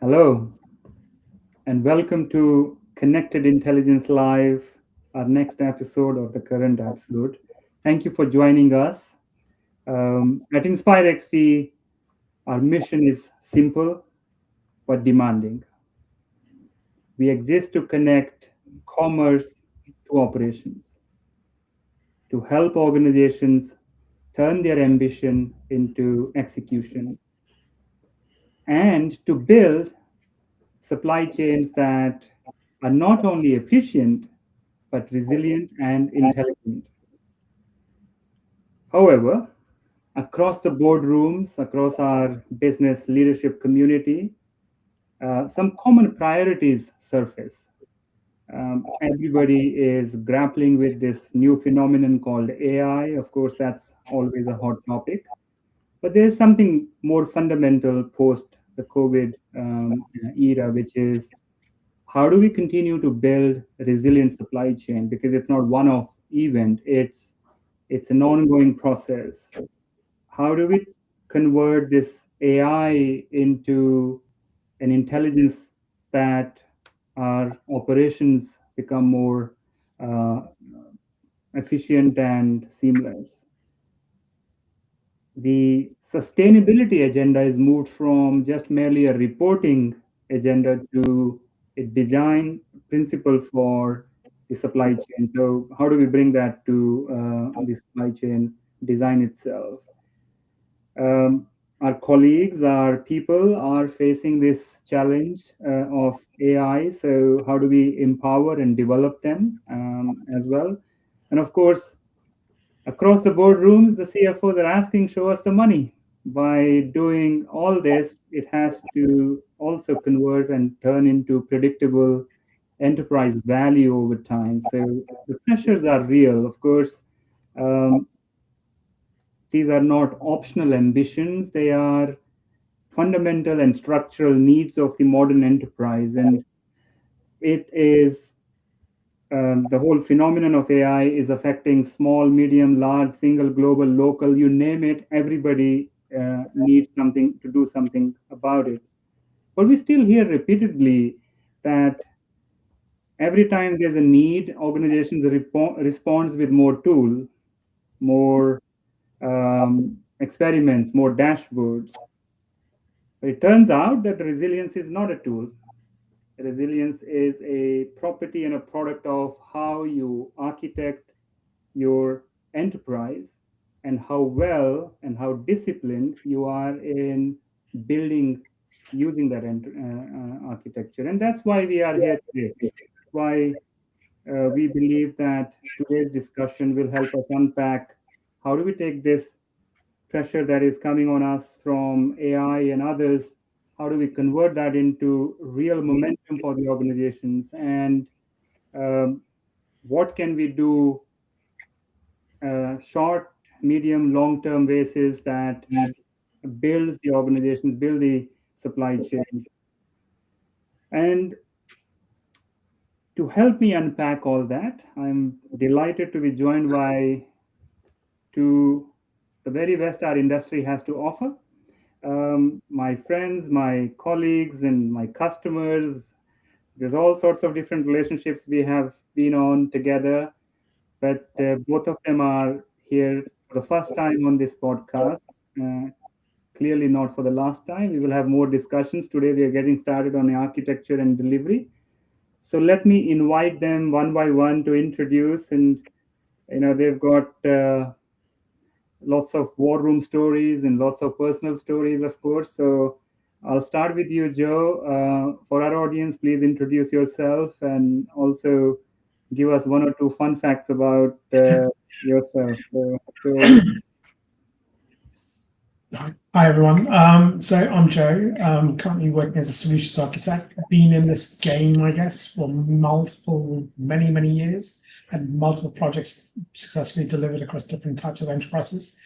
Hello, and welcome to Connected Intelligence Live, our next episode or the current episode. Thank you for joining us. At InspireXT, our mission is simple but demanding. We exist to connect commerce to operations, to help organizations turn their ambition into execution, and to build supply chains that are not only efficient but resilient and intelligent. However, across the boardrooms, across our business leadership community, some common priorities surface. Everybody is grappling with this new phenomenon called AI. Of course, that's always a hot topic. But there's something more fundamental post the COVID era, which is how do we continue to build a resilient supply chain? Because it's not one-off event; it's an ongoing process. How do we convert this AI into an intelligence that our operations become more uh, efficient and seamless? The sustainability agenda is moved from just merely a reporting agenda to a design principle for the supply chain. So, how do we bring that to the supply chain design itself? Um, our colleagues, our people are facing this challenge of AI. So, how do we empower and develop them as well? And of course, across the boardrooms, the CFOs are asking, show us the money. By doing all this, it has to also convert and turn into predictable enterprise value over time. So the pressures are real. Of course, um, these are not optional ambitions, they are fundamental and structural needs of the modern enterprise. And it is the whole phenomenon of AI is affecting small, medium, large, single, global, local, you name it. Everybody needs something to do something about it. But we still hear repeatedly that every time there's a need, organizations responds with more tool, more experiments, more dashboards. But it turns out that resilience is not a tool. Resilience is a property and a product of how you architect your enterprise and how well and how disciplined you are in building using that architecture. And that's why we are here today. Why we believe that today's discussion will help us unpack how do we take this pressure that is coming on us from AI and others, how do we convert that into real momentum for the organizations, and um, what can we do short, medium, long term basis that builds the organizations, build the supply chain. And to help me unpack all that, I'm delighted to be joined by two the very best our industry has to offer. My friends, my colleagues, and my customers. There's all sorts of different relationships we have been on together, but both of them are here for the first time on this podcast. Uh, Clearly not for the last time. We will have more discussions. Today we are getting started on the architecture and delivery. So let me invite them one by one to introduce, and they've got lots of war room stories and lots of personal stories, of course. So I'll start with you, Joe. For our audience, please introduce yourself and also give us one or two fun facts about yourself. So Hi everyone. So I'm Joe. Currently working as a solutions architect. Been in this game, I guess, for many years, and multiple projects successfully delivered across different types of enterprises.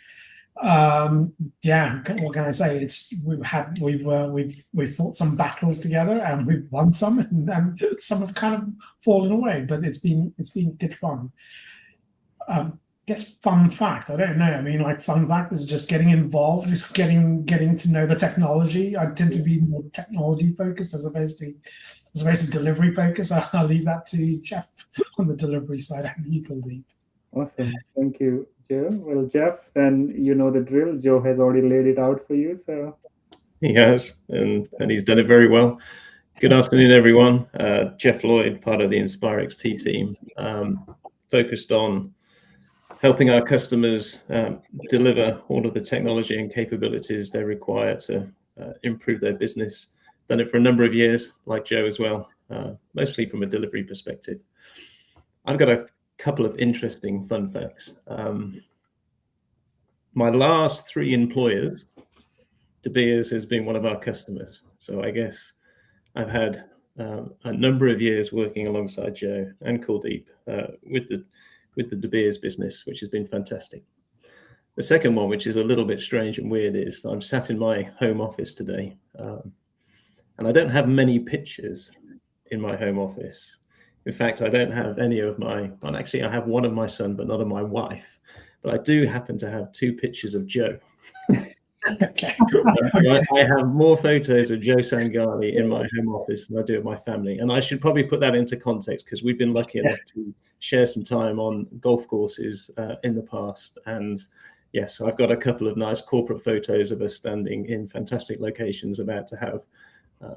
Yeah, what can I say? We've fought some battles together, and we've won some, and some have kind of fallen away. But it's been good fun. guess fun fact. I don't know. I mean, like fun fact is just getting involved, getting to know the technology. I tend to be more technology focused as opposed to delivery focused. I'll leave that to Jeff on the delivery side. And you, Kuldeep. Awesome. Thank you, Joe. Well, Jeff, then you know the drill. Joe has already laid it out for you. So he has, and he's done it very well. Good afternoon, everyone. Jeff Lloyd, part of the InspireXT team, focused on helping our customers deliver all of the technology and capabilities they require to improve their business. Done it for a number of years, like Joe as well, mostly from a delivery perspective. I've got a couple of interesting fun facts. My last 3 employers, De Beers has been one of our customers. So I guess I've had a number of years working alongside Joe and Kuldeep with the De Beers business, which has been fantastic. The second one, which is a little bit strange and weird, is I'm sat in my home office today, and I don't have many pictures in my home office. In fact, I don't have any of well, actually, I have one of my son, but not of my wife. But I do happen to have 2 pictures of Joe. Okay. I have more photos of Joe Sangani in my home office than I do of my family. And I should probably put that into context because we've been lucky enough to share some time on golf courses in the past. And yes, I've got a couple of nice corporate photos of us standing in fantastic locations about to have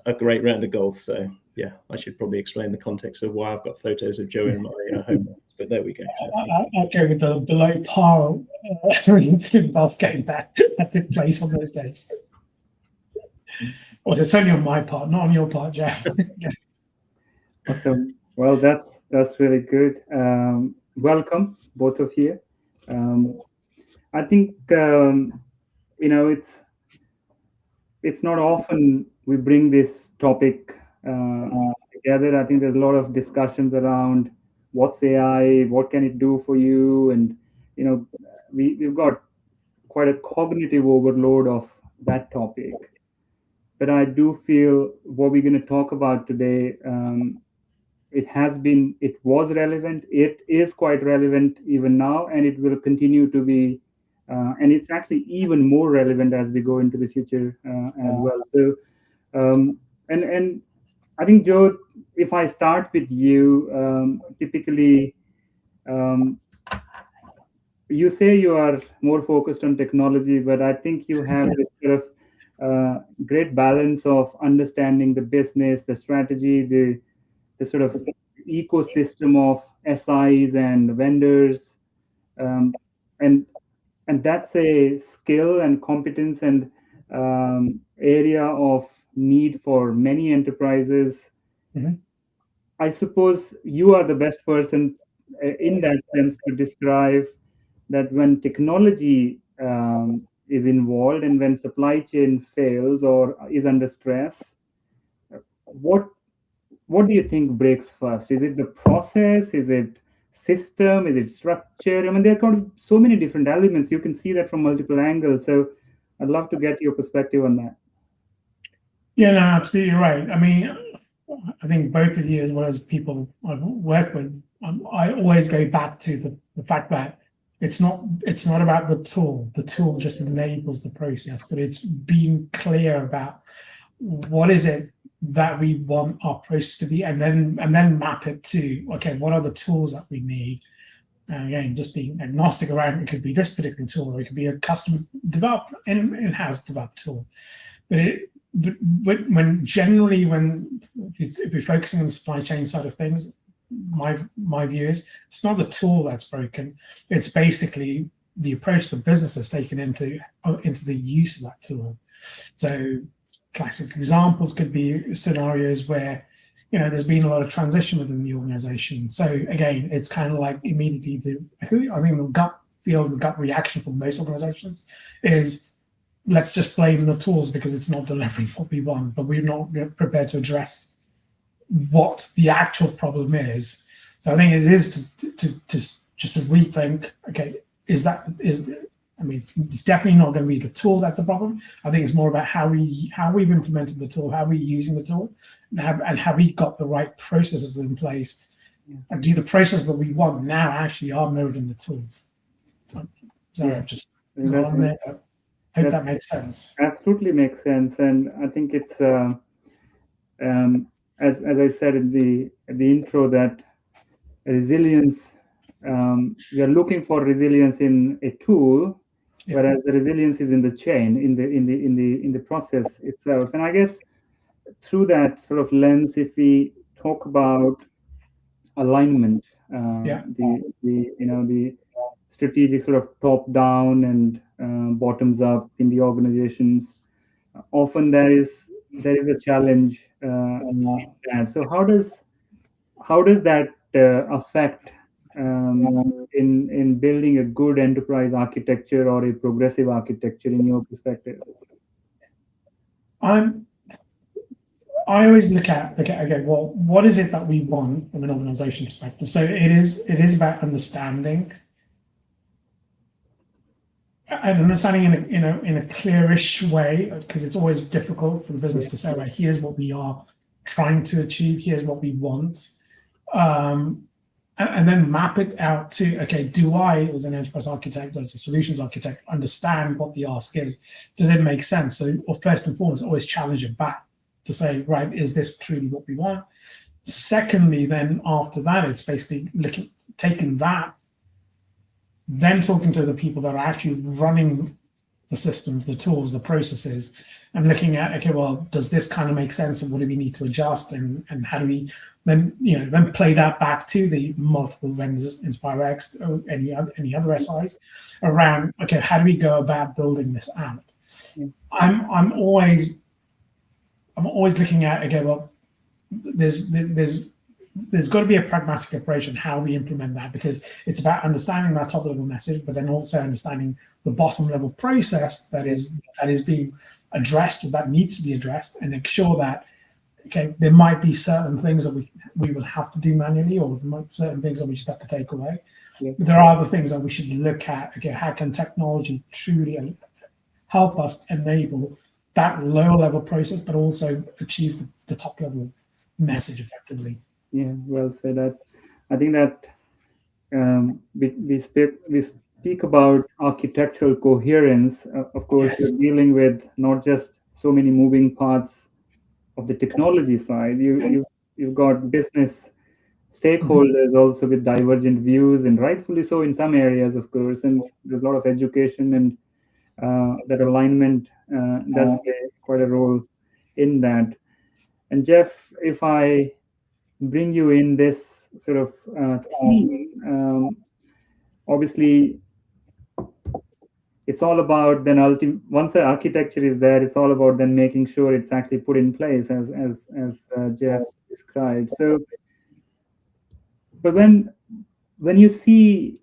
a great round of golf. So yeah, I should probably explain the context of why I've got photos of Joe in my home office. But there we go. So, I'll go with the below par golf game that took place on those days. Well, it's only on my part, not on your part, Jeff. awesome. Well, that's really good. Welcome, both of you. I think it's not often we bring this topic together. I think there's a lot of discussions around what's AI, what can it do for you, and we've got quite a cognitive overload of that topic. But I do feel what we're going to talk about today, it was relevant, it is quite relevant even now, and it will continue to be, and it's actually even more relevant as we go into the future as well. So, and I think, Joe, if I start with you, typically, you say you are more focused on technology, but I think you have this sort of great balance of understanding the business, the strategy, the sort of ecosystem of SIs and vendors, and that's a skill and competence and area of need for many enterprises. Mm-hmm. I suppose you are the best person in that sense to describe that when technology is involved and when supply chain fails or is under stress, what do you think breaks first? Is it the process? Is it system? Is it structure? I mean, there are so many different elements. You can see that from multiple angles. So I'd love to get your perspective on that. Yeah, no, absolutely right. I mean, I think both of you, as well as people I've worked with, I always go back to the fact that it's not about the tool. The tool just enables the process, but it's being clear about what is it that we want our process to be, and then map it to, okay, what are the tools that we need? And again, just being agnostic around it could be this particular tool, or it could be a custom developed in-house developed tool. But when if we're focusing on the supply chain side of things, my view is it's not the tool that's broken. It's basically the approach the business has taken into the use of that tool. So classic examples could be scenarios where there's been a lot of transition within the organization. So again, it's kind of like immediately I think the gut reaction from most organizations is, let's just blame the tools because it's not delivering what we want, but we're not prepared to address what the actual problem is. So I think it is to just to rethink, okay, it's definitely not going to be the tool that's the problem. I think it's more about how we've implemented the tool, how we're using the tool, and have we got the right processes in place, and do the processes that we want now actually are mirrored in the tools. Sorry, Yeah. I've just I think got that's on there. I hope that that makes sense. absolutely makes sense, and I think it's as I said in the intro, that resilience, we are looking for resilience in a tool, Yeah. whereas the resilience is in the chain, in the process itself. And I guess through that sort of lens, if we talk about alignment, Yeah. the strategic sort of top down and bottoms up in the organizations, often there is a challenge in that. So how does that affect in building a good enterprise architecture or a progressive architecture in your perspective? I always look at okay, well, what is it that we want from an organization perspective? So it is about understanding and understanding in a clearish way, because it's always difficult for the business to say, right, here's what we are trying to achieve, here's what we want. And then map it out to, okay, do I, as an enterprise architect, as a solutions architect, understand what the ask is? Does it make sense? So, or first and foremost, always challenge it back to say, right, is this truly what we want? Secondly, then after that, it's basically taking that, then talking to the people that are actually running the systems, the tools, the processes, and looking at, okay, well, does this kind of make sense, and what do we need to adjust, and how do we then play that back to the multiple vendors, InspireX, or any other SIs around, okay, how do we go about building this out? I'm always looking at, okay, well, there's got to be a pragmatic approach on how we implement that, because it's about understanding that top level message, but then also understanding the bottom level process that is being addressed, or that needs to be addressed, and make sure that, okay, there might be certain things that we will have to do manually, or certain things that we just have to take away. Yeah. But there are other things that we should look at. Okay, how can technology truly help us enable that lower level process, but also achieve the top level message effectively? Yeah, well said. I think that we speak about architectural coherence. Of course, Yes. you're dealing with not just so many moving parts of the technology side. You've got business stakeholders also with divergent views, and rightfully so in some areas, of course. And there's a lot of education, and that alignment does play quite a role in that. And Jeff, if I bring you in this sort of theme, obviously it's all about then once the architecture is there, it's all about then making sure it's actually put in place, as Jeff described. So, but when you see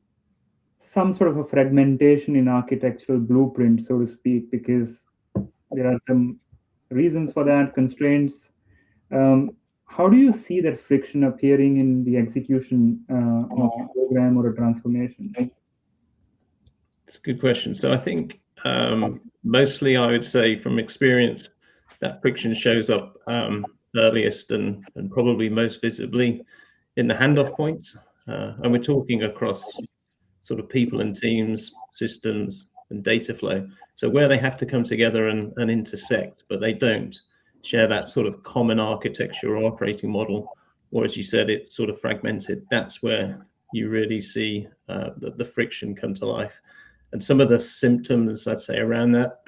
some sort of a fragmentation in architectural blueprint, so to speak, because there are some reasons for that, constraints. How do you see that friction appearing in the execution of a program or a transformation? It's a good question. So I think mostly I would say from experience that friction shows up earliest and probably most visibly in the handoff points. And we're talking across sort of people and teams, systems and data flow. So where they have to come together and intersect, but they don't share that sort of common architecture or operating model, or as you said, it's sort of fragmented. That's where you really see the friction come to life. And some of the symptoms, I'd say, around that,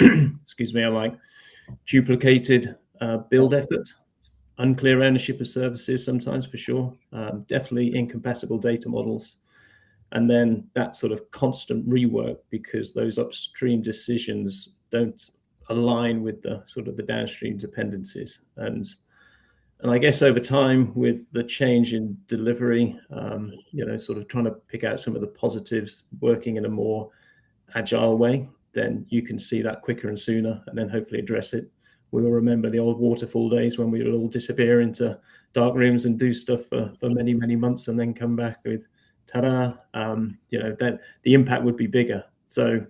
excuse me, are like duplicated build effort, unclear ownership of services sometimes, for sure, definitely incompatible data models, and then that sort of constant rework because those upstream decisions don't align with the sort of the downstream dependencies. And I guess over time, with the change in delivery, sort of trying to pick out some of the positives, working in a more agile way, then you can see that quicker and sooner, and then hopefully address it. We all remember the old waterfall days when we would all disappear into dark rooms and do stuff for many, many months, and then come back with ta-da. That the impact would be bigger. So,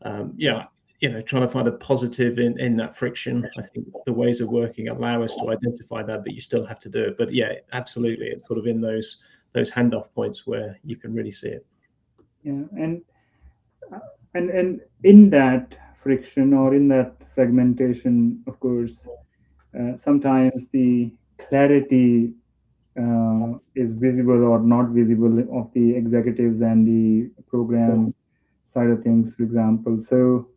trying to find a positive in that friction. I think the ways of working allow us to identify that, but you still have to do it. But yeah, absolutely, it's sort of in those handoff points where you can really see it. Yeah, and And in that friction or in that fragmentation, of course, sometimes the clarity is visible or not visible of the executives and the program side of things, for example. So,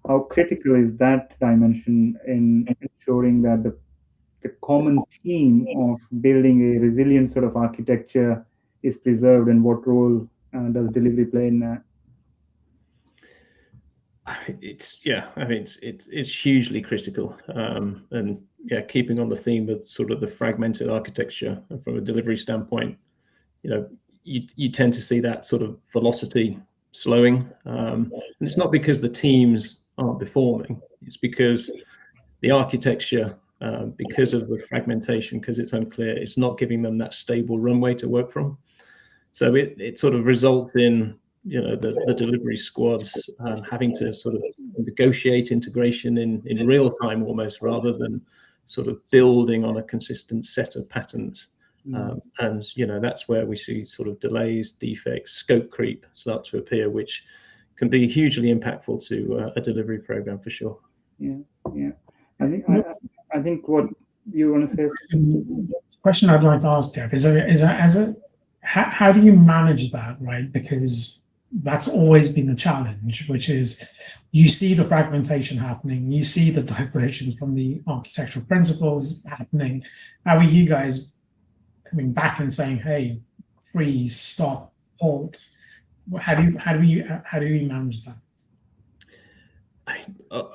how critical is that dimension in ensuring that the common theme of building a resilient sort of architecture is preserved, and what role does delivery play in that? It's I mean it's hugely critical, and keeping on the theme of sort of the fragmented architecture from a delivery standpoint, you tend to see that sort of velocity slowing, and it's not because the teams aren't performing, it's because the architecture, because of the fragmentation, because it's unclear, it's not giving them that stable runway to work from. So it sort of results in the delivery squads having to sort of negotiate integration in real time almost, rather than sort of building on a consistent set of patterns. And that's where we see sort of delays, defects, scope creep start to appear, which can be hugely impactful to a delivery program for sure. Yeah. I think what you want to say. The question I'd like to ask, Jeff, how do you manage that, right? Because that's always been the challenge, which is you see the fragmentation happening, you see the divergence from the architectural principles happening. How are you guys coming back and saying, "Hey, freeze, stop, halt"? How do you manage that?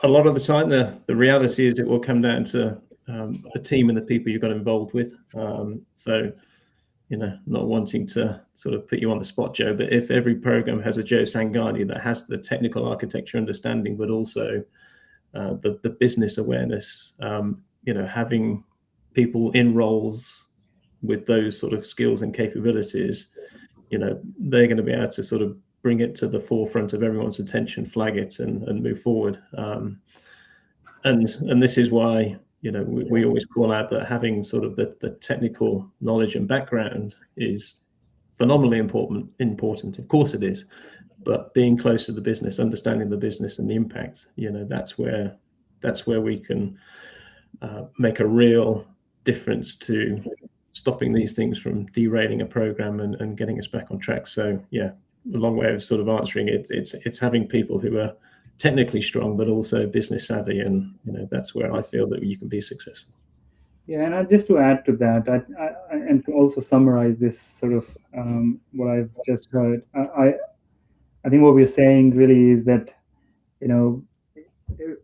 A lot of the time, the reality is it will come down to the team and the people you've got involved with. So, not wanting to sort of put you on the spot, Joe, but if every program has a Joe Sangani that has the technical architecture understanding, but also the business awareness, having people in roles with those sort of skills and capabilities, they're going to be able to sort of bring it to the forefront of everyone's attention, flag it, and move forward. And this is why we always call out that having sort of the technical knowledge and background is phenomenally important. Of course it is, but being close to the business, understanding the business and the impact, that's where we can make a real difference to stopping these things from derailing a program and getting us back on track. So a long way of sort of answering it. It's having people who are technically strong, but also business savvy, and that's where I feel that you can be successful. Yeah, and just to add to that, and to also summarize this sort of what I've just heard, I think what we're saying really is that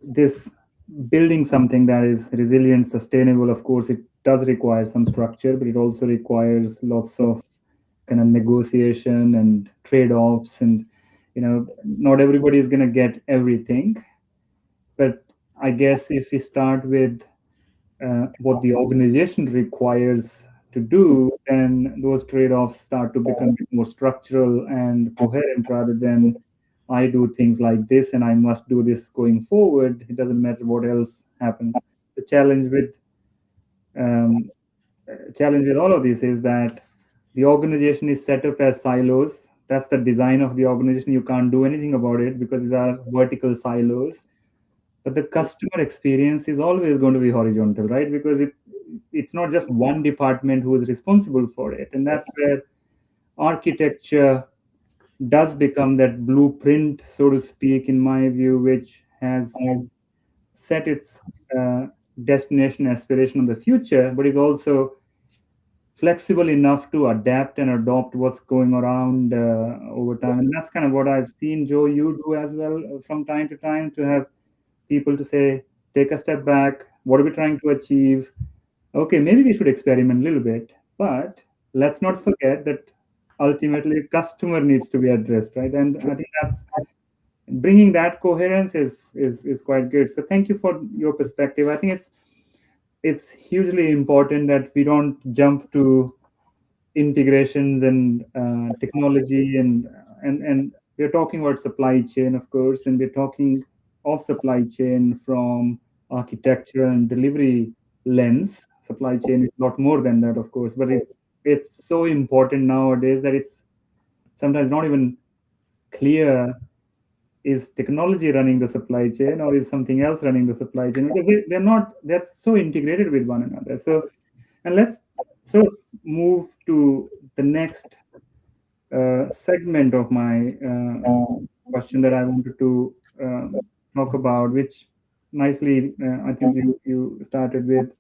this building something that is resilient, sustainable. Of course, it does require some structure, but it also requires lots of kind of negotiation and trade-offs, and not everybody is going to get everything. But I guess if we start with what the organization requires to do, then those trade-offs start to become more structural and coherent, rather than I do things like this and I must do this going forward. It doesn't matter what else happens. The um, challenge with all of this is that the organization is set up as silos. That's the design of the organization. You can't do anything about it because these are vertical silos. But the customer experience is always going to be horizontal, right? Because it's not just one department who is responsible for it. And that's where architecture does become that blueprint, so to speak, in my view, which has set its destination aspiration of the future, but is also flexible enough to adapt and adopt what's going around over time. And that's kind of what I've seen, Joe, you do as well from time to time, to have people to say, take a step back. What are we trying to achieve? Okay, maybe we should experiment a little bit, but let's not forget that ultimately customer needs to be addressed, right? And I think that's bringing that coherence is quite good. So thank you for your perspective. I think it's hugely important that we don't jump to integrations and technology, and we're talking about supply chain, of course, and we're talking of supply chain from architecture and delivery lens. Supply chain is a lot more than that, of course, but it's so important nowadays that it's sometimes not even clear is technology running the supply chain, or is something else running the supply chain? Because they're so integrated with one another. So, and let's sort of move to the next segment of my question that I wanted to talk about, which nicely I think you started with.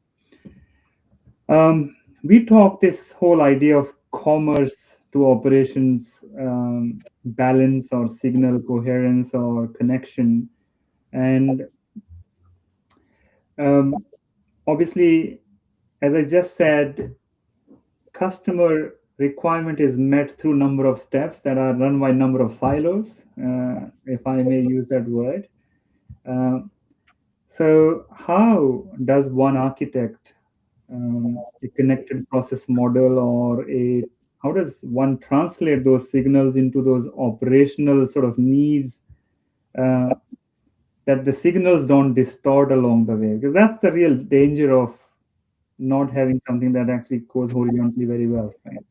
We talk this whole idea of commerce to operations balance, or signal coherence, or connection, and obviously, as I just said, customer requirement is met through number of steps that are run by number of silos, if I may use that word. So how does one architect a connected process model, or a how does one translate those signals into those operational sort of needs, uh, that the signals don't distort along the way? Because that's the real danger of not having something that actually goes horizontally very well, right?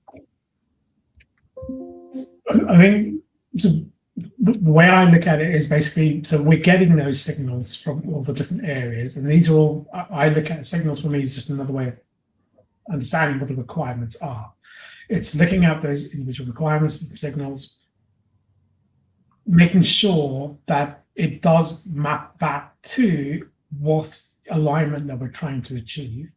I think so the way I look at it is basically, so we're getting those signals from all the different areas, and these are all, I look at signals for me is just another way of understanding what the requirements are. It's looking at those individual requirements, signals, making sure that it does map back to what alignment that we're trying to achieve.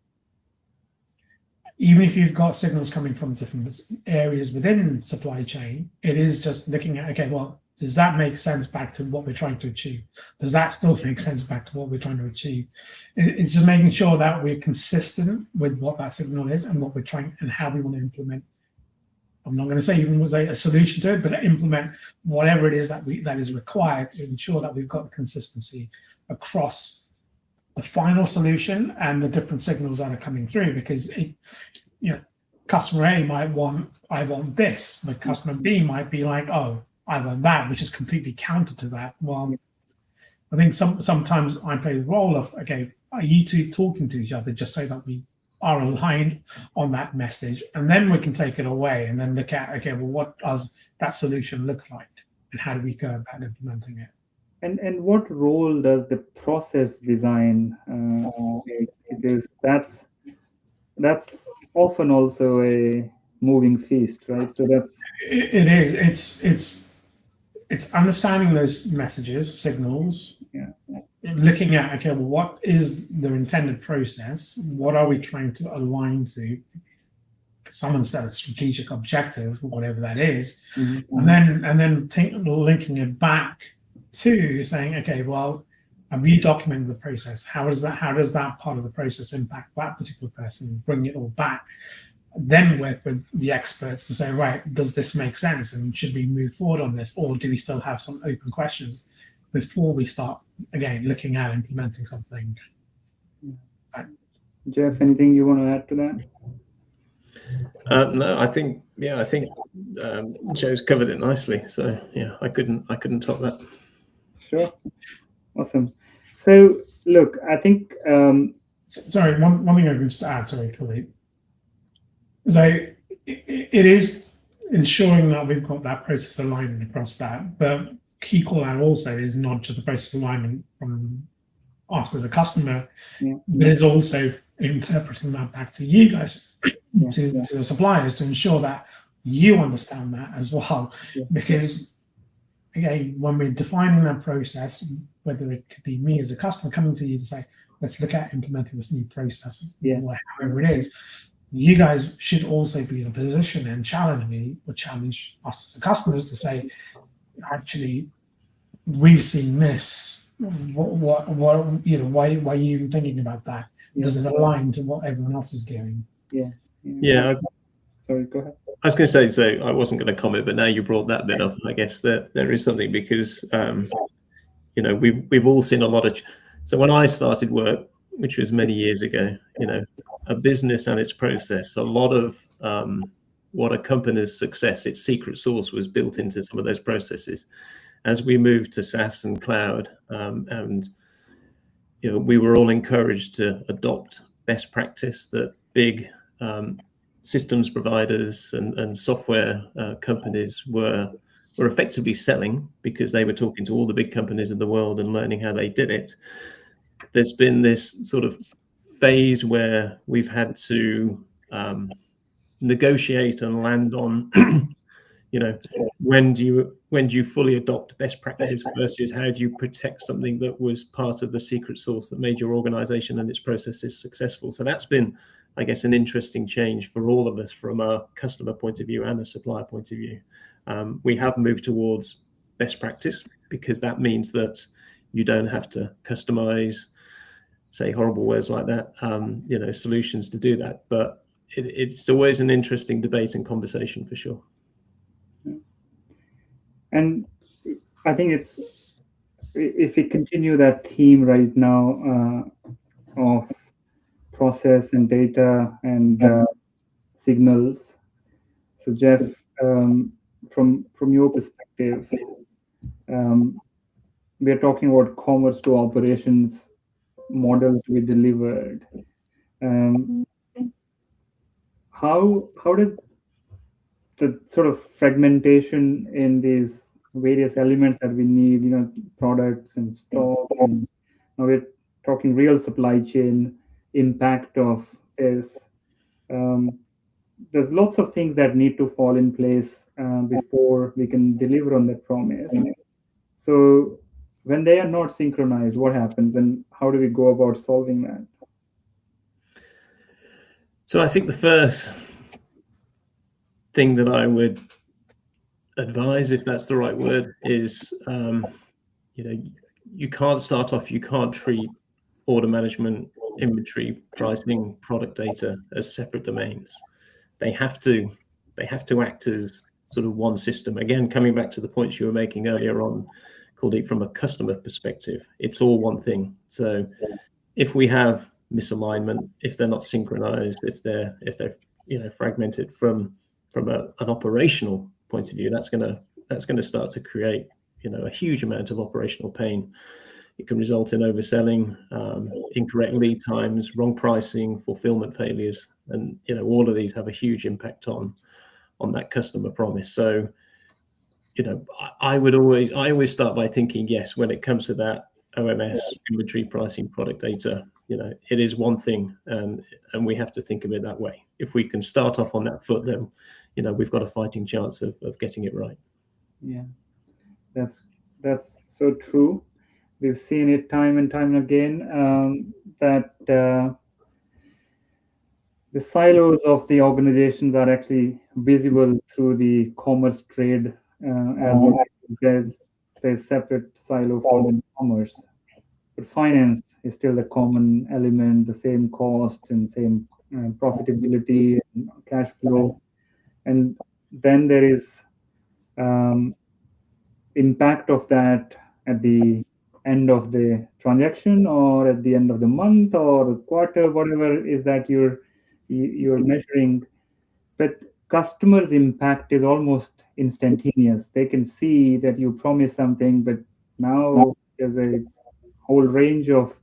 Even if you've got signals coming from different areas within supply chain, it is just looking at, okay, well, does that make sense back to what we're trying to achieve? Does that still make sense back to what we're trying to achieve? It's just making sure that we're consistent with what that signal is and what we're trying and how we want to implement. I'm not going to say even was a solution to it, but implement whatever it is that is required to ensure that we've got consistency across the final solution and the different signals that are coming through. Because customer A might want, I want this, but customer B might be like, oh, I want that, which is completely counter to that. Well, I think sometimes I play the role of, okay, are you two talking to each other just so that we are aligned on that message, and then we can take it away and then look at, okay, well, what does that solution look like, and how do we go about implementing it? And what role does the process design take? Because that's often also a moving feast, right? So that's it is. It's understanding those messages, signals, looking at, okay, well, what is the intended process? What are we trying to align to? Someone said a strategic objective, whatever that is, and then linking it back to saying, okay, well, have we documented the process? How does that part of the process impact that particular person? Bring it all back. Then work with the experts to say, right, does this make sense, and should we move forward on this, or do we still have some open questions before we start again looking at implementing something? Jeff, anything you want to add to that? No, I think Joe's covered it nicely. So yeah, I couldn't top that. Sure, awesome. So look, I think sorry, one thing I just to add, sorry, Kuldeep. So it is ensuring that we've got that process alignment across that. But key call out also is not just the process alignment from us as a customer, but it's also interpreting that back to you guys, to the suppliers, to ensure that you understand that as well. Because again, when we're defining that process, whether it could be me as a customer coming to you to say, let's look at implementing this new process, or however it is, you guys should also be in a position and challenge me, or challenge us as customers to say, actually, we've seen this. What why are you even thinking about that? Does it align to what everyone else is doing? Yeah. Sorry, go ahead. I was going to say, so I wasn't going to comment, but now you brought that bit up. I guess that there is something, because we've all seen a lot of. So when I started work, which was many years ago, a business and its process, a lot of what accompanies success, its secret sauce, was built into some of those processes. As we moved to SaaS and cloud, and we were all encouraged to adopt best practice that big systems providers and software companies were were effectively selling because they were talking to all the big companies in the world and learning how they did it. There's been this sort of phase where we've had to negotiate and land on, when do you fully adopt best practice versus how do you protect something that was part of the secret sauce that made your organization and its processes successful. So that's been, I guess, an interesting change for all of us from a customer point of view and a supplier point of view. We have moved towards best practice because that means that you don't have to customize, say horrible words like that, solutions to do that. But it's always an interesting debate and conversation for sure. And I think if we continue that theme right now of process and data and signals. So Jeff, from your perspective, we are talking about commerce to operations models to be delivered. How does the sort of fragmentation in these various elements that we need, products and stock, and now we're talking real supply chain impact of this. There's lots of things that need to fall in place before we can deliver on that promise. So when they are not synchronized, what happens, and how do we go about solving that? So I think the first thing that I would advise, if that's the right word, is you can't start off, you can't treat order management, inventory, pricing, product data as separate domains. They have to act as sort of one system. Again, coming back to the points you were making earlier on, Kuldeep, from a customer perspective, it's all one thing. So if we have misalignment, if they're not synchronized, if they're fragmented from an operational point of view, that's gonna start to create a huge amount of operational pain. It can result in overselling, incorrect lead times, wrong pricing, fulfillment failures, and all of these have a huge impact on that customer promise. So I always start by thinking, yes, when it comes to that OMS, inventory, pricing, product data, it is one thing, and we have to think of it that way. If we can start off on that foot, then we've got a fighting chance of getting it right. Yeah, that's so true. We've seen it time and time again that the silos of the organizations are actually visible through the commerce trade as well. There's separate silo for the commerce, but finance is still the common element, the same costs and same profitability and cash flow, and then there is impact of that at the end of the transaction or at the end of the month or quarter, whatever is that you're measuring. But customers' impact is almost instantaneous. They can see that you promised something, but now there's a whole range of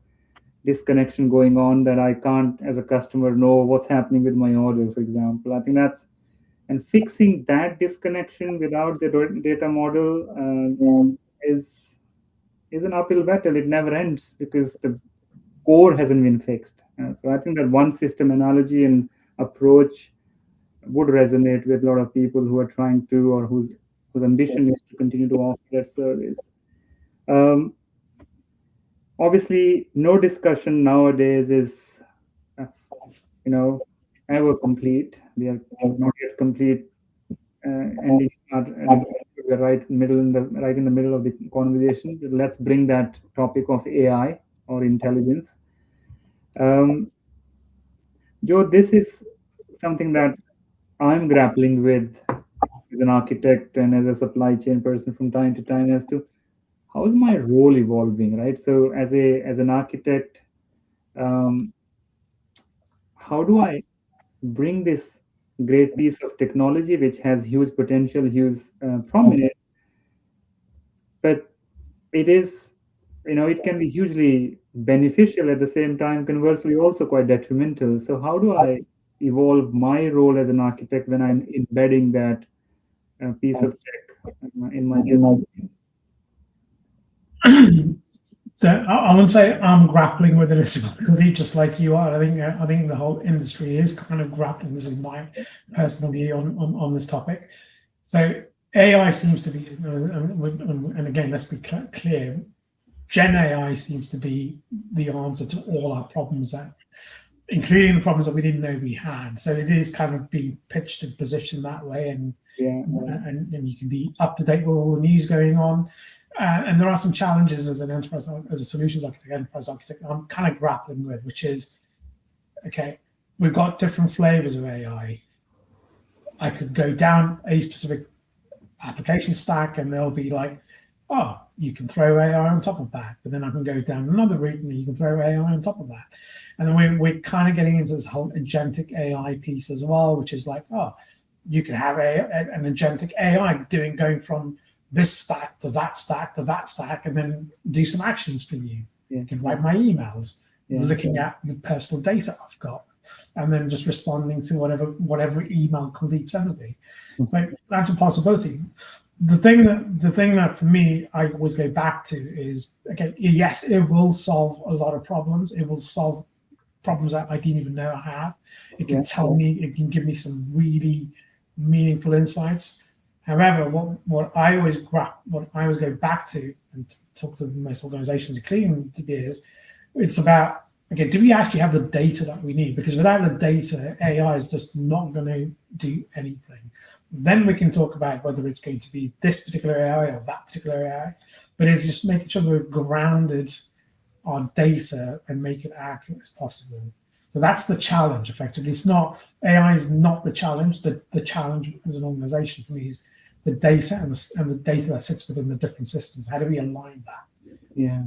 disconnection going on that I can't, as a customer, know what's happening with my order, for example. I think that's, and fixing that disconnection without the data model is an uphill battle. It never ends because the core hasn't been fixed. So I think that one system analogy and approach would resonate with a lot of people who are trying to, or whose ambition is to continue to offer that service. Obviously, no discussion nowadays is, ever complete. We are not yet complete. Ending our discussion. We're right in the middle of the conversation. Let's bring that topic of AI or intelligence. Joe, this is something that I'm grappling with as an architect and as a supply chain person from time to time as to how is my role evolving, right? So as an architect, how do I bring this great piece of technology which has huge potential, huge prominence, but it is, it can be hugely beneficial at the same time, conversely also quite detrimental. So how do I evolve my role as an architect when I'm embedding that piece of tech in my business. So I wouldn't say I'm grappling with it as well, just like you are. I think the whole industry is kind of grappling. This is my personal view on this topic. So AI seems to be, and again, let's be clear, Gen AI seems to be the answer to all our problems, that, including the problems that we didn't know we had. So it is kind of being pitched and positioned that way, and you can be up to date with all the news going on. And there are some challenges as an enterprise, as a solutions architect, enterprise architect, I'm kind of grappling with, which is, okay, we've got different flavors of AI. I could go down a specific application stack and they'll be like, oh, you can throw AI on top of that. But then I can go down another route and you can throw AI on top of that. And then we're kind of getting into this whole agentic AI piece as well, which is like, oh, you can have an agentic AI going from this stack to that stack to that stack, and then do some actions for you. You can write my emails, looking at the personal data I've got, and then just responding to whatever email Kuldeep sends me. Like, that's a possibility. The thing that for me I always go back to is, okay, yes, it will solve a lot of problems. It will solve problems that I didn't even know I have. It can tell me, it can give me some really meaningful insights. However, what I always go back to and talk to most organizations, including is, it's about, okay, do we actually have the data that we need? Because without the data, AI is just not going to do anything. Then we can talk about whether it's going to be this particular AI or that particular AI. But it's just making sure we're grounded our data and make it accurate as possible. So that's the challenge, effectively. It's not, AI is not the challenge. The challenge as an organization for me is the data and the data that sits within the different systems. How do we align that?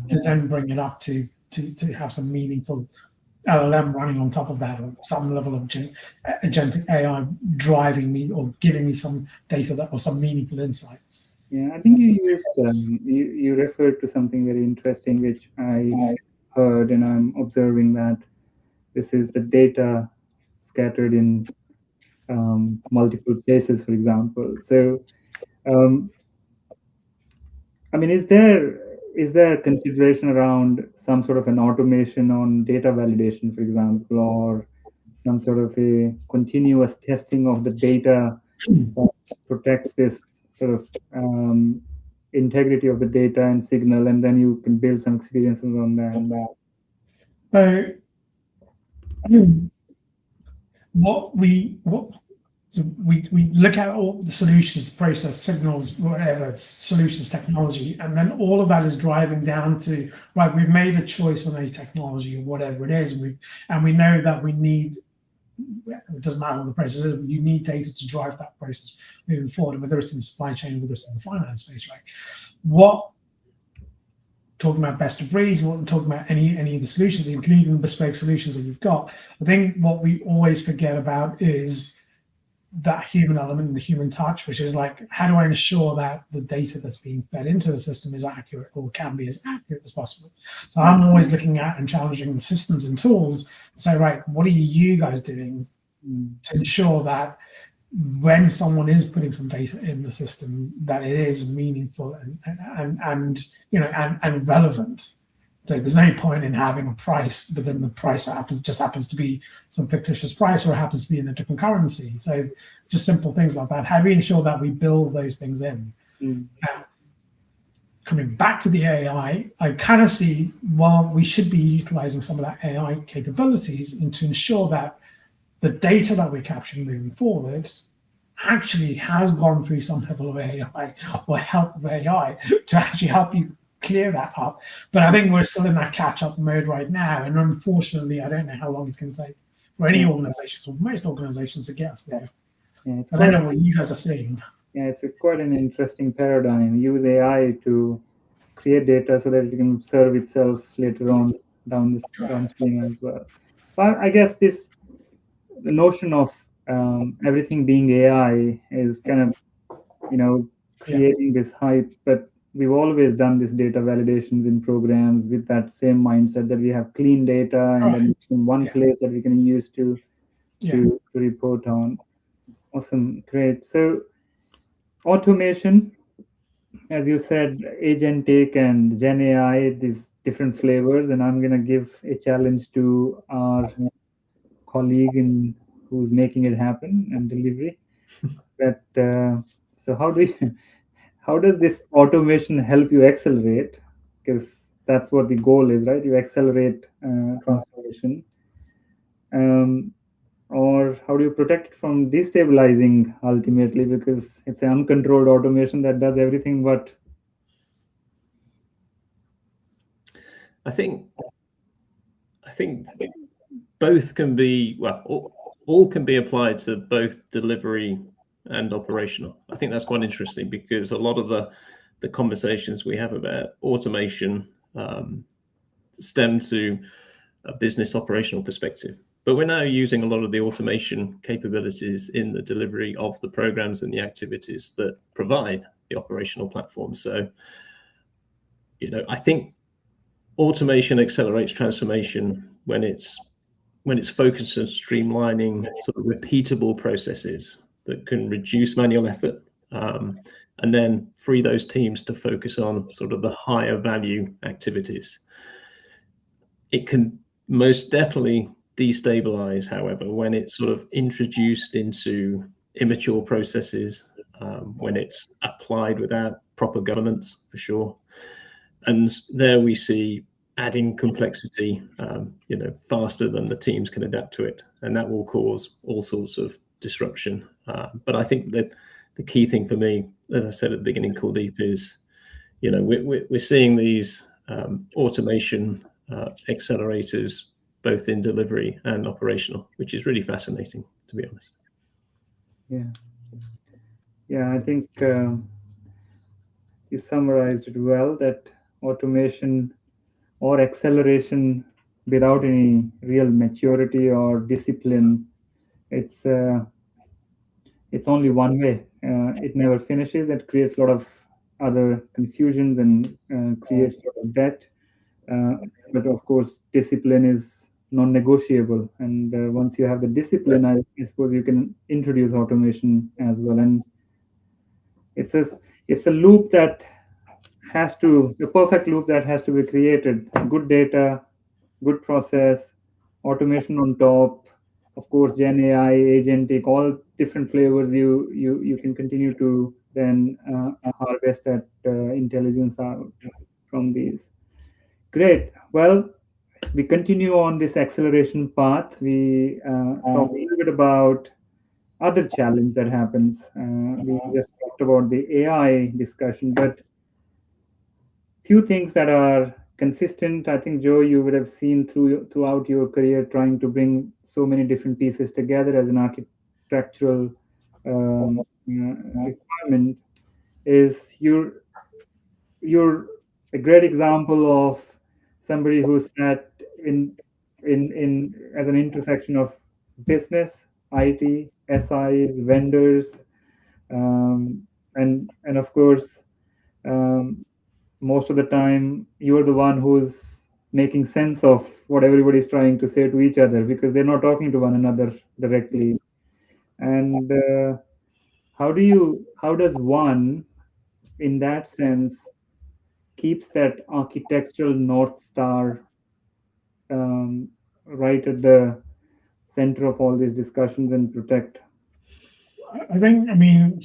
To then bring it up to have some meaningful LLM running on top of that, or some level of agentic AI driving me or giving me some data or some meaningful insights. Yeah, I think you used you referred to something very interesting, which I heard, and I'm observing that this is the data scattered in multiple places, for example. So, I mean, is there consideration around some sort of an automation on data validation, for example, or some sort of a continuous testing of the data that protects this sort of integrity of the data and signal, and then you can build some experiences on that? So, I mean, we look at all the solutions, process, signals, whatever, solutions, technology, and then all of that is driving down to, right, we've made a choice on a technology or whatever it is, and we know that we need, it doesn't matter what the process is, you need data to drive that process moving forward, whether it's in the supply chain, whether it's in the finance space, right? Talking about best of breeds, talking about any of the solutions, including the bespoke solutions that you've got. I think what we always forget about is that human element and the human touch, which is like, how do I ensure that the data that's being fed into the system is accurate, or can be as accurate as possible? So I'm always looking at and challenging the systems and tools to say, right, what are you guys doing to ensure that when someone is putting some data in the system, that it is meaningful and relevant. So there's no point in having a price, but then the price just happens to be some fictitious price, or it happens to be in a different currency. So just simple things like that. How do we ensure that we build those things in? Now, coming back to the AI, I kind of see, well, we should be utilizing some of that AI capabilities to ensure that the data that we're capturing moving forward actually has gone through some level of AI or help of AI to actually help you clear that up. But I think we're still in that catch-up mode right now, and unfortunately, I don't know how long it's going to take for any organizations, or most organizations, to get us there. I don't know what you guys are seeing. Yeah, it's quite an interesting paradigm. Use AI to create data so that it can serve itself later on downstream as well. But I guess the notion of everything being AI is kind of creating this hype, but we've always done this data validations in programs with that same mindset that we have clean data and then in one place that we can use to report on. Awesome, great. So automation as you said, agentic and Gen AI, these different flavors, and I'm gonna give a challenge to our colleague in who's making it happen and delivery. That so how do you, how does this automation help you accelerate? Because that's what the goal is, right? You accelerate transformation. Um, or how do you protect it from destabilizing ultimately? Because it's an uncontrolled automation that does everything but. I think both can be, well, all can be applied to both delivery and operational. I think that's quite interesting because a lot of the conversations we have about automation stem to a business operational perspective. But we're now using a lot of the automation capabilities in the delivery of the programs and the activities that provide the operational platform. So, I think automation accelerates transformation when it's focused on streamlining sort of repeatable processes that can reduce manual effort, and then free those teams to focus on sort of the higher value activities. It can most definitely destabilize, however, when it's sort of introduced into immature processes, when it's applied without proper governance, for sure. And there we see adding complexity, faster than the teams can adapt to it, and that will cause all sorts of disruption. But I think that the key thing for me, as I said at the beginning, Kuldeep, is we're seeing these automation accelerators both in delivery and operational, which is really fascinating, to be honest. Yeah, I think you summarized it well, that automation or acceleration without any real maturity or discipline, it's only one way. It never finishes. It creates a lot of other confusions and creates a lot of debt. Uh, but of course, discipline is non-negotiable. And once you have the discipline, I suppose you can introduce automation as well. And it's a it's a loop that has to the perfect loop that has to be created. Good data, good process, automation on top, of course, Gen AI, agentic, all different flavors. You can continue to then harvest that intelligence out from these. Great. Well, we continue on this acceleration path. We talk a little bit about other challenge that happens. We just talked about the AI discussion, but few things that are consistent. I think, Joe, you would have seen throughout your career trying to bring so many different pieces together as an architectural requirement. Is you're a great example of somebody who sat in as an intersection of business, IT, SIs, vendors, and of course, um, most of the time you're the one who's making sense of what everybody's trying to say to each other, because they're not talking to one another directly. And how does one, in that sense, keeps that architectural north star right at the center of all these discussions and protect? I think, I mean,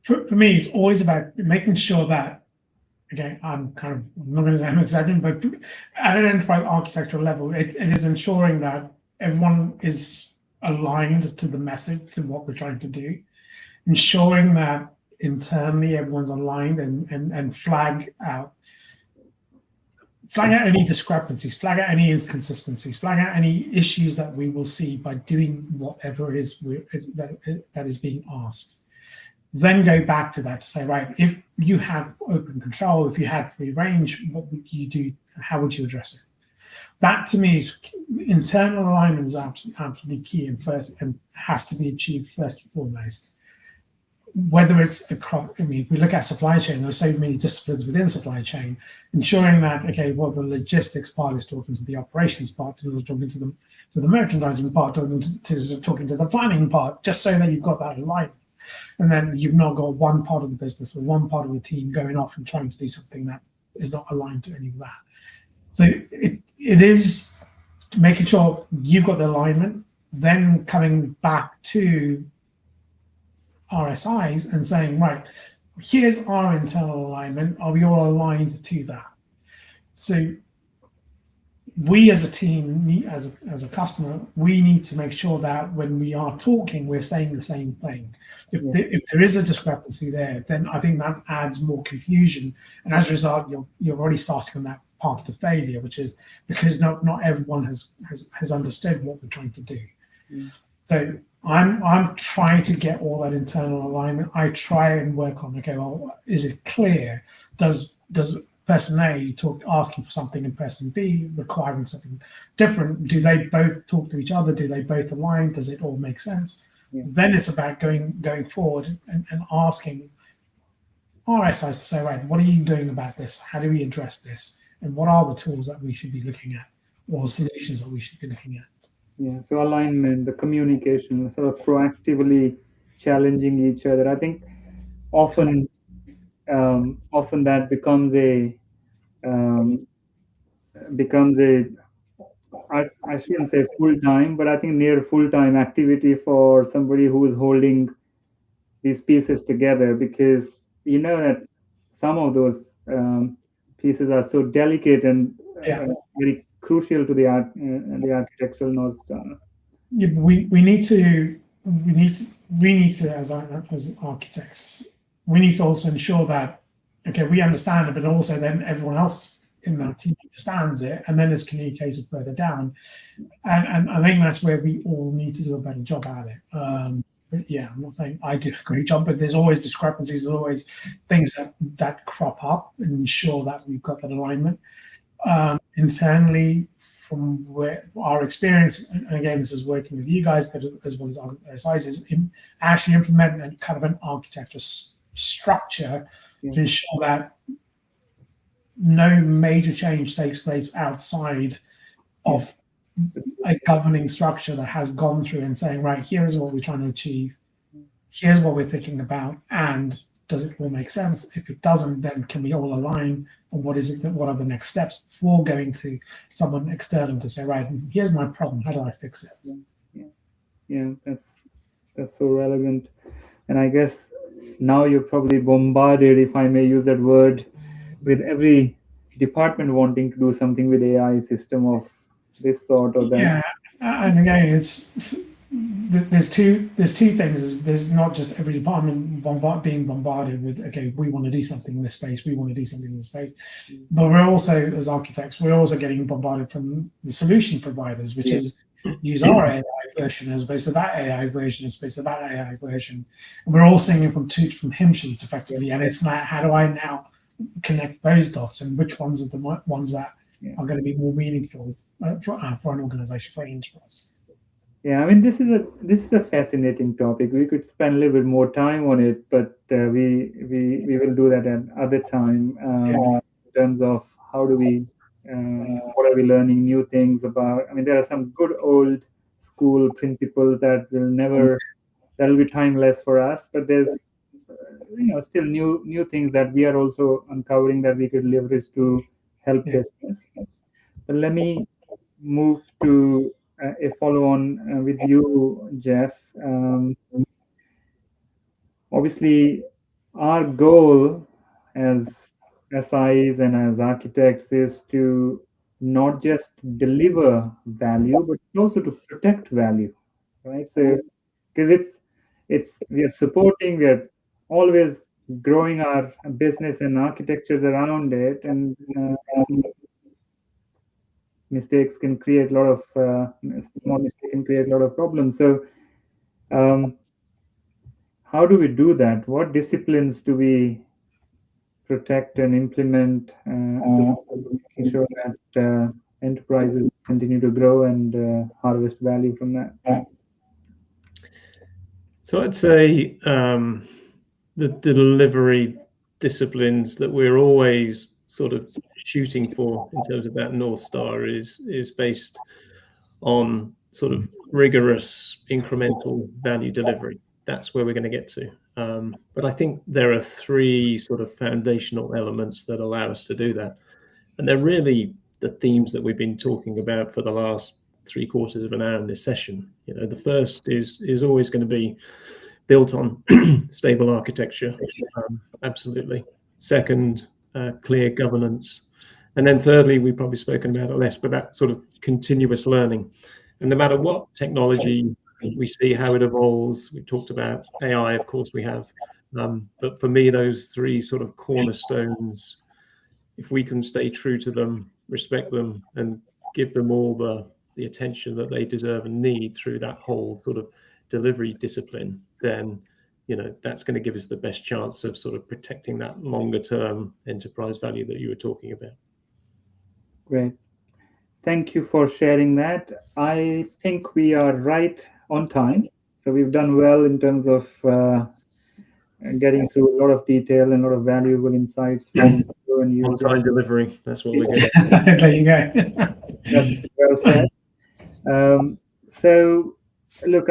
for me, it's always about making sure that, again, I'm not going to say I'm exaggerating, but at an enterprise architectural level, it is ensuring that everyone is aligned to the message, to what we're trying to do, ensuring that internally everyone's aligned and flag out any discrepancies, flag out any inconsistencies, flag out any issues that we will see by doing whatever it is that is being asked. Then go back to that to say, right, if you had open control, if you had free range, what would you do? How would you address it? That to me is internal alignment is absolutely key and has to be achieved first and foremost. Whether it's across, I mean, if we look at supply chain, there are so many disciplines within supply chain, ensuring that, okay, well, the logistics part is talking to the operations part, talking to the merchandising part, talking to the planning part, just so that you've got that alignment. And then you've not got one part of the business or one part of the team going off and trying to do something that is not aligned to any of that. So it is making sure you've got the alignment, then coming back to RSIs and saying, right, here's our internal alignment. Are we all aligned to that? So we as a team, as a customer, we need to make sure that when we are talking, we're saying the same thing. If there is a discrepancy there, then I think that adds more confusion. And as a result, you're already starting on that part of the failure, which is because not everyone has understood what we're trying to do. So I'm trying to get all that internal alignment. I try and work on, okay, well, is it clear? Does person A asking for something and person B requiring something different? Do they both talk to each other? Do they both align? Does it all make sense? Then it's about going forward and asking RSIs to say, right, what are you doing about this? How do we address this? And what are the tools that we should be looking at or solutions that we should be looking at? Yeah, so alignment, the communication, sort of proactively challenging each other. I think often that becomes a I shouldn't say full time, but I think near full time activity for somebody who is holding these pieces together, because you know that some of those pieces are so delicate and very crucial to the architectural North Star. Yeah, we need to as architects, we need to also ensure that, okay, we understand it, but also then everyone else in that team understands it, and then it's communicated further down. And I think that's where we all need to do a better job at it. But yeah, I'm not saying I did a great job, but there's always discrepancies, there's always things that crop up, and ensure that we've got that alignment. Internally, from where our experience, and again, this is working with you guys, but as well as our sizes, actually implement a kind of an architecture structure to ensure that no major change takes place outside of a governing structure that has gone through and saying, right, here is what we're trying to achieve, here's what we're thinking about, and does it all make sense? If it doesn't, then can we all align on what are the next steps before going to someone external to say, right, here's my problem, how do I fix it? Yeah, that's so relevant. And I guess now you're probably bombarded, if I may use that word, with every department wanting to do something with AI system of this sort or that. Yeah, and again, there's two things. There's not just every department being bombarded with, okay, we want to do something in this space, we want to do something in this space, but we're also, as architects, we're also getting bombarded from the solution providers, which is use our AI version as opposed to that AI version as opposed to that AI version, and we're all singing from two different hymn sheets effectively, and it's like, how do I now connect those dots, and which ones are the ones that are going to be more meaningful for an organization, for an enterprise? Yeah, I mean, this is a fascinating topic. We could spend a little bit more time on it, but we will do that at other time. In terms of how do we, what are we learning new things about? I mean, there are some good old school principles that will be timeless for us, but there's still new things that we are also uncovering that we could leverage to help business. But let me move to a follow-on with you, Jeff. Obviously, our goal as SIs and as architects is to not just deliver value, but also to protect value, right? So, because we are supporting, we are always growing our business and architectures around it, and mistakes can create a lot of small mistake can create a lot of problems. So how do we do that? What disciplines do we protect and implement making sure that enterprises continue to grow and harvest value from that? So I'd say the delivery disciplines that we're always sort of shooting for in terms of that North Star is based on sort of rigorous incremental value delivery. that's where we're going to get to. But I think there are three sort of foundational elements that allow us to do that. And they're really the themes that we've been talking about for the last 3/4 of an hour in this session. The first is always going to be built on stable architecture, absolutely. Second, clear governance. And then thirdly, we've probably spoken about it less, but that sort of continuous learning. And no matter what technology we see, how it evolves, we talked about AI, of course we have. But for me, those three sort of cornerstones, if we can stay true to them, respect them, and give them all the attention that they deserve and need through that whole sort of delivery discipline, then that's going to give us the best chance of sort of protecting that longer term enterprise value that you were talking about. Great. Thank you for sharing that. I think we are right on time. So we've done well in terms of getting through a lot of detail and a lot of valuable insights from you and you. On-time delivery. That's what we're good at. There you go. That's well said. So, look,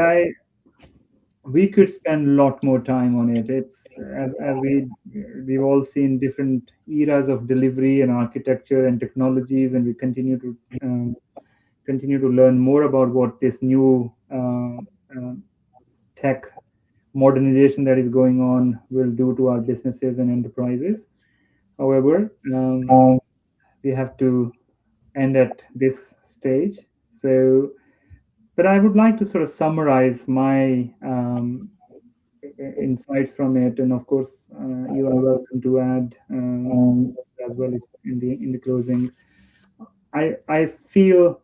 we could spend a lot more time on it. It's as we've all seen different eras of delivery and architecture and technologies, and we continue to learn more about what this new tech modernization that is going on will do to our businesses and enterprises. However, we have to end at this stage. So, but I would like to sort of summarize my insights from it, and of course, you are welcome to add as well in the closing. I feel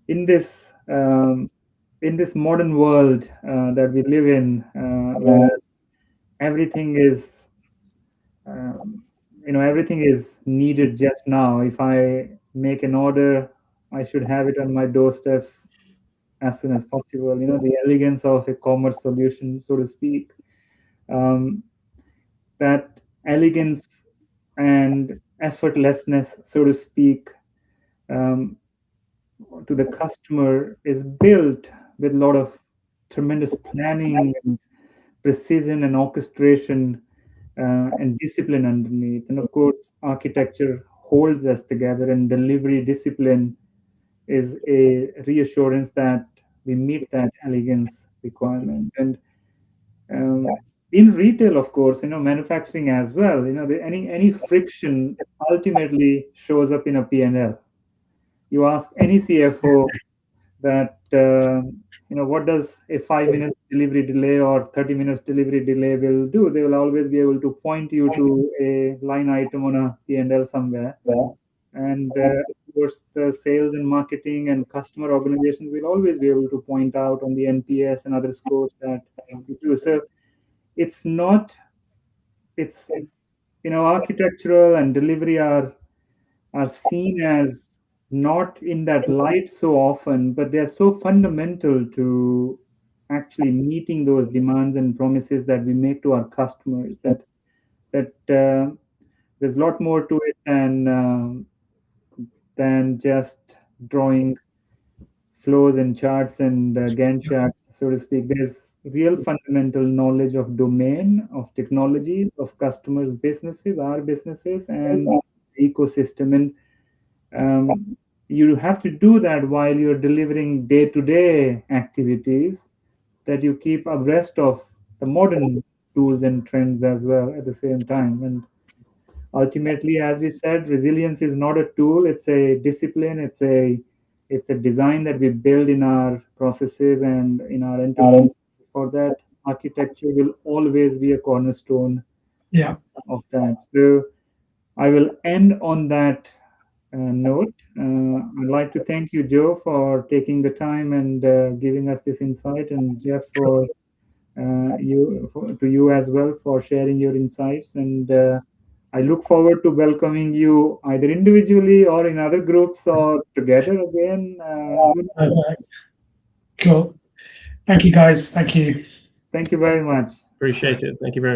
in this modern world that we live in, where everything is everything is needed just now. If I make an order, I should have it on my doorsteps as soon as possible. The elegance of a commerce solution, so to speak. That elegance and effortlessness, so to speak, to the customer is built with a lot of tremendous planning and precision and orchestration and discipline underneath. And of course, architecture holds us together, and delivery discipline is a reassurance that we meet that elegance requirement. And in retail, of course, manufacturing as well, any friction ultimately shows up in a P&L. You ask any CFO that, what does a 5 minutes delivery delay or 30 minutes delivery delay will do? They will always be able to point you to a line item on a P&L somewhere. And of course, the sales and marketing and customer organizations will always be able to point out on the NPS and other scores that we do. So it's architectural and delivery are seen as not in that light so often, but they're so fundamental to actually meeting those demands and promises that we make to our customers, that there's a lot more to it than just drawing flows and charts and Gantt charts, so to speak. There's real fundamental knowledge of domain, of technology, of customers' businesses, our businesses, and the ecosystem. And you have to do that while you're delivering day-to-day activities, that you keep abreast of the modern tools and trends as well at the same time. And ultimately, as we said, resilience is not a tool, it's a discipline, it's a design that we build in our processes and in our enterprise. For that, architecture will always be a cornerstone of that. So I will end on that note. I'd like to thank you, Joe, for taking the time and giving us this insight, and Jeff, to you as well for sharing your insights. And I look forward to welcoming you either individually or in other groups or together again. Perfect. Cool. Thank you, guys. Thank you. Thank you very much. Appreciate it. Thank you very much.